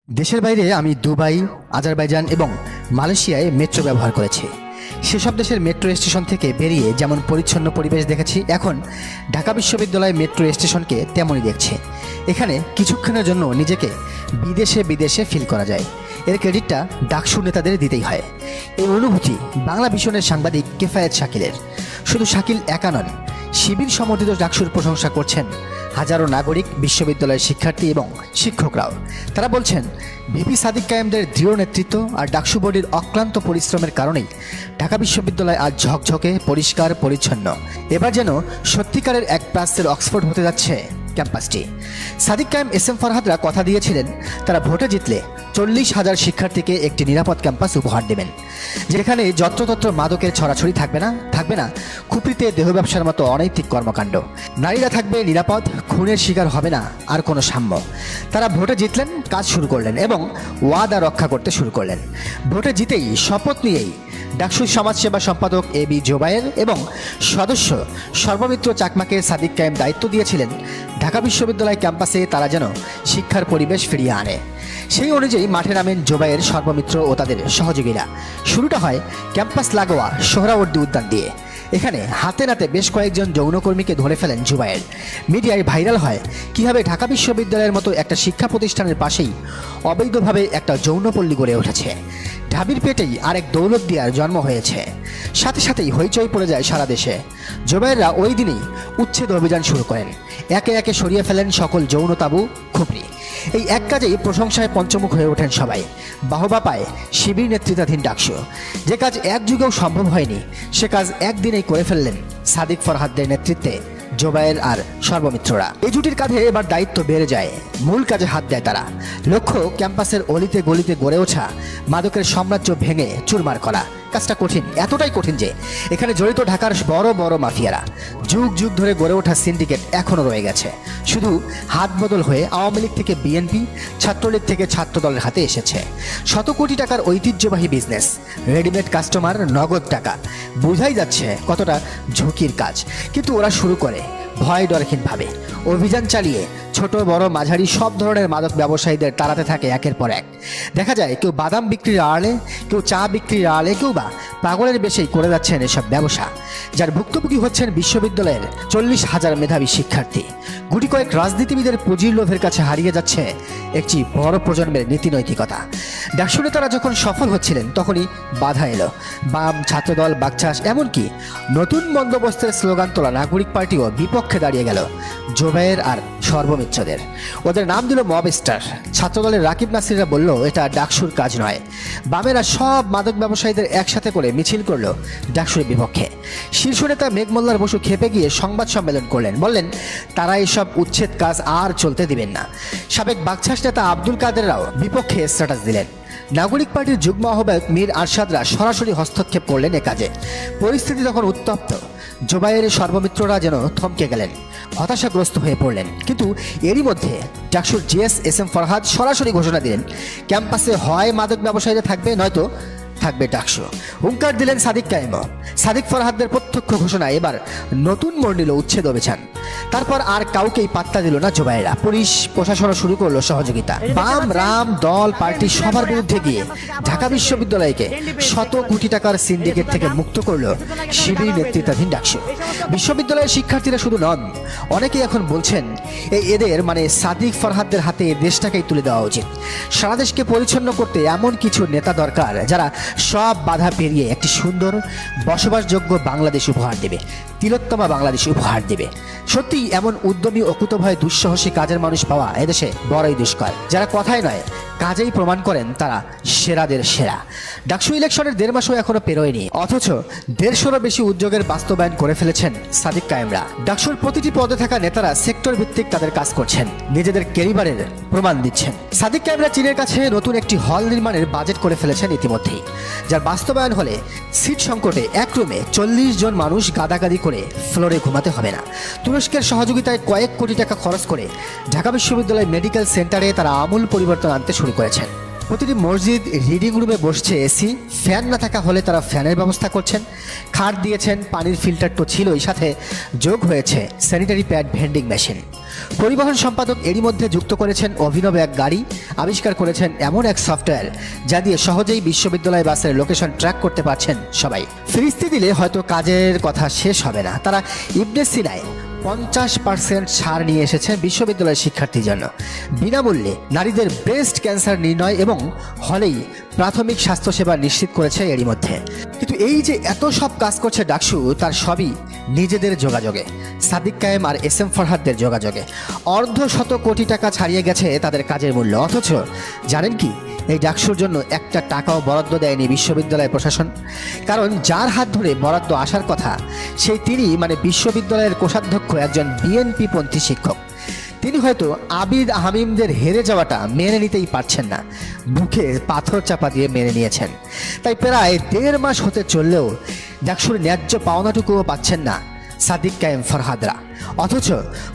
দেশের বাইরে আমি দুবাই, আজারবাইজান এবং মালয়েশিয়ায় মেট্রো ব্যবহার করেছি। সেসব দেশের মেট্রো স্টেশন থেকে বেরিয়ে যেমন পরিচ্ছন্ন পরিবেশ দেখেছি, এখন ঢাকা বিশ্ববিদ্যালয় মেট্রো স্টেশনকে তেমনই দেখছি। এখানে কিছুক্ষণের জন্য নিজেকে বিদেশে বিদেশে ফিল করা যায়। এর ক্রেডিটটা ডাকসু নেতাদের দিতেই হয়। এই অনুভূতি বাংলা ভিশনের সাংবাদিক কেফায়েত শাকিলের। শুধু শাকিল একা নন, শিবির সমর্থিত ডাকসুর প্রশংসা করছেন হাজারো নাগরিক, বিশ্ববিদ্যালয়ের শিক্ষার্থী এবং শিক্ষকরাও। তারা বলছেন, ভিপি সাদিক কায়েমদের দৃঢ় নেতৃত্ব আর ডাকসু বোর্ডের অক্লান্ত পরিশ্রমের কারণেই ঢাকা বিশ্ববিদ্যালয় আজ ঝকঝকে, পরিষ্কার, পরিচ্ছন্ন। এবার যেন সত্যিকারের এক প্লাসের অক্সফোর্ড হতে যাচ্ছে ক্যাম্পাসটি। সাদিক কায়েম, এস এম ফরহাদরা কথা দিয়েছিলেন তারা ভোটে জিতলে 40,000 শিক্ষার্থীকে একটি নিরাপদ ক্যাম্পাস উপহার দেবেন, যেখানে যত্রতত্র মাদকের ছড়াছড়ি থাকবে না খুপড়িতে দেহ ব্যবসার মতো অনৈতিক কর্মকাণ্ড। নারীরা থাকবে নিরাপদ, খুনের শিকার হবে না আর কোনো সাম্য। তারা ভোটে জিতলেন, কাজ শুরু করলেন এবং ওয়াদা রক্ষা করতে শুরু করলেন। ভোটে জিতেই শপথ নিয়েই ডাকসুর সমাজসেবা সম্পাদক এ বি জোবায়ের এবং সদস্য সর্বমিত্র চাকমাকে সাদিক কায়েম দায়িত্ব দিয়েছিলেন ঢাকা বিশ্ববিদ্যালয় ক্যাম্পাসে তারা যেন শিক্ষার পরিবেশ ফিরিয়ে আনে। সেই অনুযায়ী মাঠে নামেন জোবায়ের, সর্বমিত্র ও তাদের সহযোগীরা। শুরুটা হয় ক্যাম্পাস লাগোয়া সোহরাওয়ার্দী উদ্যান দিয়ে। এখানে হাতে নাতে বেশ কয়েকজন যৌনকর্মীকে ধরে ফেলেন জুবায়ের। মিডিয়ায় ভাইরাল হয় কীভাবে ঢাকা বিশ্ববিদ্যালয়ের মতো একটা শিক্ষা প্রতিষ্ঠানের পাশেই অবৈধভাবে একটা যৌনপল্লী গড়ে উঠেছে। ঢাবির পেটেই আরেক দৌলত দিয়ার জন্ম হয়েছে। সাথে সাথেই হইচই পড়ে যায় সারা দেশে। জুবায়েররা ওই দিনেই উচ্ছেদ অভিযান শুরু করেন, একে একে সরিয়ে ফেলেন সকল যৌন তাবু, খুপড়ি। এই এক কাজেই প্রশংসায় পঞ্চমুখ হয়ে ওঠেন সবাই। বাহবা পায় শিবির নেতৃত্বাধীন ডাকসু। যে কাজ এক যুগেও সম্ভব হয়নি, সে কাজ একদিনেই করে ফেললেন সাদিক ফরহাদদের নেতৃত্বে জোবায়ের আর সর্বমিত্ররা। এই জুটির কাঁধে এবার দায়িত্ব বেড়ে যায়, মূল কাজে হাত দেয় তারা। লক্ষ্য ক্যাম্পাসের অলিতে গলিতে গড়ে ওঠা মাদকের সাম্রাজ্য ভেঙে চুরমার করা। কাজটা কঠিন, এতটাই কঠিন যে এখানে জড়িত ঢাকার বড় বড় মাফিয়ারা। যুগ যুগ ধরে গড়ে ওঠা সিন্ডিকেট এখনও রয়ে গেছে, শুধু হাত বদল হয়ে আওয়ামী লীগ থেকে বিএনপি, ছাত্রলীগ থেকে ছাত্র দলের হাতে এসেছে। শত কোটি টাকার ঐতিহ্যবাহী বিজনেস, রেডিমেড কাস্টমার, নগদ টাকা। বোঝাই যাচ্ছে কতটা ঝুঁকির কাজ। কিন্তু ওরা শুরু করে ভয় ডরহীনভাবে অভিযান চালিয়ে ছোট বড় মাঝারি সব ধরনের মাদক ব্যবসায়ীদের তাড়াতে থাকে একের পর এক। দেখা যায় কেউ বাদাম বিক্রির আড়ালে, কেউ চা বিক্রির আড়ালে, কেউ বা পাগলের বেশেই করে যাচ্ছেন এসব ব্যবসা, যার ভুক্তভোগী হচ্ছেন বিশ্ববিদ্যালয়ের 40,000 মেধাবী শিক্ষার্থী। গুটি কয়েক রাজনীতিবিদের পুঁজির লোভের কাছে হারিয়ে যাচ্ছে একটি বড় প্রজন্মের নীতি নৈতিকতা। ডাকসু নেতারা যখন সফল হচ্ছিলেন তখনই বাধা এলো। বাম, ছাত্রদল, বাকচাষ, এমনকি নতুন বন্দোবস্তের স্লোগান তোলা নাগরিক পার্টিও বিপক্ষে দাঁড়িয়ে গেল জোবায়ের আর সর্বমিত্রদের। ওদের নাম দিল মব স্টার। ছাত্রদলের রাকিব নাসিররা বলল এটা ডাকসুর কাজ নয়। বামেরা সব মাদক ব্যবসায়ীদের একসাথে করে মিছিল করলো ডাকসুর বিপক্ষে। শীর্ষ নেতা মেঘমল্লার বসু খেপে গিয়ে সংবাদ সম্মেলন করলেন, বললেন তারা এসব উচ্ছেদ কাজ আর চলতে দিবেন না। সাবেক বাকছাস নেতা আব্দুল কাদেররাও বিপক্ষে স্ট্যাটাস দিলেন। নাগরিক পার্টির যুগ্ম আহ্বায়ক মীর আরশাদরা সরাসরি হস্তক্ষেপ করলেন এ কাজে। পরিস্থিতি তখন উত্তপ্ত। জোবায়ের, সর্বমিত্ররা যেন থমকে গেলেন, হতাশাগ্রস্ত হয়ে পড়লেন। কিন্তু এরই মধ্যে ডাকসুর জিএস এস এম ফরহাদ সরাসরি ঘোষণা দিলেন ক্যাম্পাসে হয় মাদক ব্যবসায়ীরা থাকবে, নয়তো থাকবে ডাকসু। হুঙ্কার দিলেন সাদিক কায়েমও। সাদিক ফরহাদদের প্রত্যক্ষ ঘোষণা এবার নতুন মোড় নিল উচ্ছেদ অভিযান। তারপর আর কাউকেই পাত্তা দিল না জোবায়েরা। পুলিশ প্রশাসনও শুরু করলো সহযোগিতা। বাম, রাম, দল, পার্টি সবার বিরুদ্ধে গিয়ে ঢাকা বিশ্ববিদ্যালয়কে শত কোটি টাকার সিন্ডিকেট থেকে মুক্ত করলো শিবির নেতৃত্বাধীন ডাকসু। বিশ্ববিদ্যালয়ের শিক্ষার্থীরা শুধু নন, অনেকেই এখন বলছেন এদের মানে সাদিক ফরহাদদের হাতে দেশটাকেই তুলে দেওয়া উচিত। সারা দেশকে পরিচ্ছন্ন করতে এমন কিছু নেতা দরকার যারা সব বাধা পেরিয়ে একটি সুন্দর বসবাসযোগ্য বাংলাদেশ উপহার দেবে, তিলোত্তমা বাংলাদেশ উপহার দেবে। সত্যি এমন উদ্যমী ও কুতভয় দুঃসাহসী কাজের মানুষ পাওয়া এদেশে বড়ই দুষ্কর, যারা কথায় নয় কাজেই প্রমাণ করেন তারা সেরাদের সেরা। ডাকসু ইলেকশনের 1.5 মাসও এখনো পেরোয়নি, অথচ 150-রও বেশি উদ্যোগের বাস্তবায়ন করে ফেলেছেন সাদিক কায়েমরা। ডাকসুর প্রতিটি পদে থাকা নেতারা সেক্টর ভিত্তিক তাদের কাজ করছেন, নিজেদের ক্যারিবারের প্রমাণ দিচ্ছেন। সাদিক কায়েমরা চীনের কাছে নতুন একটি হল নির্মাণের বাজেট করে ফেলেছেন ইতিমধ্যেই, যার বাস্তবায়ন হলে সিট সংকটে এক রুমে 40 জন মানুষ গাদাগাদি করে ফ্লোরে ঘুমাতে হবে না। তুরস্কের সহযোগিতায় কয়েক কোটি টাকা খরচ করে ঢাকা বিশ্ববিদ্যালয় মেডিকেল সেন্টারে তারা আমূল পরিবর্তন আনতে শুরু করেছেন। প্রতিটি মসজিদ রিডিং রুমে বসছে এসি, ফ্যান না থাকা হলে তারা ফ্যানের ব্যবস্থা করছেন, খাট দিয়েছেন, পানির ফিল্টার তো ছিলই, সাথে যোগ হয়েছে স্যানিটারি প্যাড ভেন্ডিং মেশিন। পরিবহন সম্পাদক এরই মধ্যে যুক্ত করেছেন অভিনব এক গাড়ি, আবিষ্কার করেছেন এমন এক সফটওয়্যার যা দিয়ে সহজেই বিশ্ববিদ্যালয় বাসের লোকেশন ট্র্যাক করতে পারছেন সবাই। ফিরিস্তি দিলে হয়তো কাজের কথা শেষ হবে না। তারা ইবনে সিনায় 50% ছাড় নিয়ে এসেছেন বিশ্ববিদ্যালয়ের শিক্ষার্থীর জন্য। বিনামূল্যে নারীদের ব্রেস্ট ক্যান্সার নির্ণয় এবং হলেই প্রাথমিক স্বাস্থ্যসেবা নিশ্চিত করেছে এরই মধ্যে। কিন্তু এই যে এত সব কাজ করছে ডাকসু, তার সবই নিজেদের যোগাযোগে, সাদিক কায়েম আর এস এম ফরহাদদের যোগাযোগে। অর্ধশত কোটি টাকা ছাড়িয়ে গেছে তাদের কাজের মূল্য। অথচ জানেন কি, এই ডাকসুর জন্য একটা টাকাও বরাদ্দ দেয়নি বিশ্ববিদ্যালয় প্রশাসন। কারণ যার হাত ধরে বরাদ্দ আসার কথা সেই তিনি মানে বিশ্ববিদ্যালয়ের কোষাধ্যক্ষ, একজন বিএনপি পন্থী শিক্ষক। তিনি হয়তো আবিদ হামিমদের হেরে যাওয়াটা মেনে নিতেই পারছেন না, বুকে পাথর চাপা দিয়ে মেনে নিয়েছেন। তাই প্রায় 1.5 মাস হতে চললেও ডাকসুর ন্যায্য পাওনাটুকুও পাচ্ছেন না সাদিক কায়েম ফরহাদরা। অথচ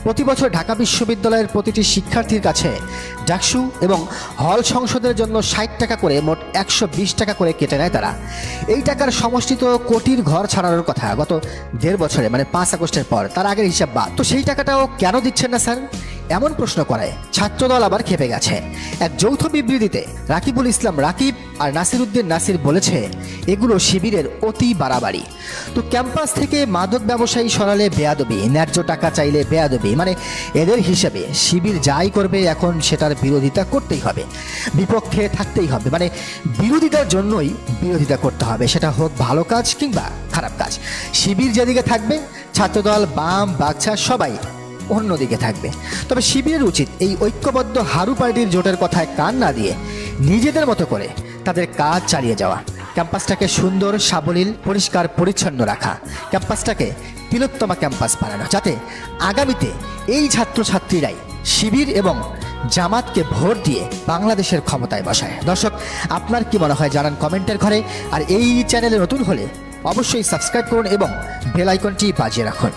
প্রতি বছর ঢাকা বিশ্ববিদ্যালয়ের প্রতিটি শিক্ষার্থীর কাছে ডাকসু এবং হল সংসদের জন্য 60 টাকা করে মোট 120 টাকা করে কেটে নেয় তারা। এই টাকার সমষ্টি তো কোটির ঘর ছাড়ানোর কথা গত 1.5 বছরে, মানে 5 আগস্টের পর। তার আগের হিসাব বাদ। তো সেই টাকাটাও কেন দিচ্ছেন না স্যার, এমন প্রশ্ন করায় ছাত্রদল আবার খেপে গেছে। এক যৌথ বিবৃতিতে রাকিবুল ইসলাম রাকিব আর নাসিরউদ্দিন নাসির বলেছে, এগুলো শিবিরের অতি বাড়াবাড়ি। তো ক্যাম্পাস থেকে মাদক ব্যবসায়ী সরালে বেয়াদবি, ন্যায্য টাকা চাইলে বেয়াদবি, মানে এদের হিসেবে শিবির যাই করবে এখন সেটার বিরোধিতা করতেই হবে, বিপক্ষে থাকতেই হবে, মানে বিরোধিতার জন্যই বিরোধিতা করতে হবে, সেটা হোক ভালো কাজ কিংবা খারাপ কাজ। শিবির যেদিকে থাকবে, ছাত্রদল, বাম, বাগছা সবাই অন্যদিকে থাকবে। তবে শিবিরের উচিত এই ঐক্যবদ্ধ হারু পার্টির জোটের কথায় কান না দিয়ে নিজেদের মতো করে তাদের কাজ চালিয়ে যাওয়া, ক্যাম্পাসটাকে সুন্দর, সাবলীল, পরিষ্কার পরিচ্ছন্ন রাখা, ক্যাম্পাসটাকে তিলোত্তমা ক্যাম্পাস বানানো, যাতে আগামীতে এই ছাত্রছাত্রীরাই শিবির এবং জামাতকে ভোট দিয়ে বাংলাদেশের ক্ষমতায় বসায়। দর্শক, আপনার কি মনে হয় জানান কমেন্টের ঘরে। আর এই চ্যানেলে নতুন হলে অবশ্যই সাবস্ক্রাইব করুন এবং বেল আইকনটি বাজিয়ে রাখুন।